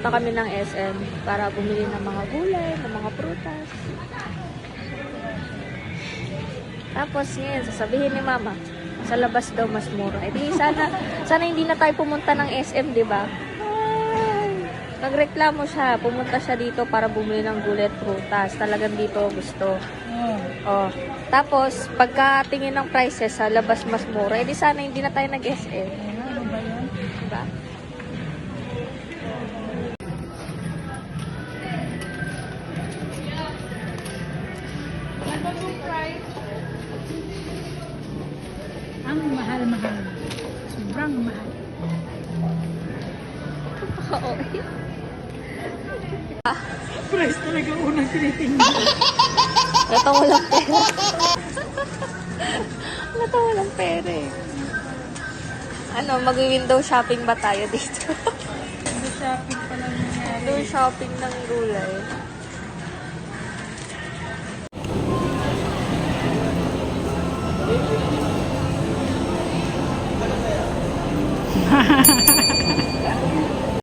pumunta kami ng SM para bumili ng mga gulay, ng mga prutas. Tapos ngayon, sasabihin ni Mama, sa labas daw mas mura. Eh di sana hindi na tayo pumunta ng SM, di ba? Nagreklamo siya, pumunta siya dito para bumili ng gulay at prutas. Talagang dito gusto. Oh. Tapos, pagkatingin ng prices sa labas mas mura, eh di sana hindi na tayo nag-SM. Ano ba yan? Diba? Ang mahal-mahal. Sobrang mahal. Oo. Price talaga unang tinitingnan. Ito walang pera. Ito walang pera eh. Ano, mag-window shopping ba tayo dito? Hindi shopping pa lang nangyari. Window shopping ng gulay.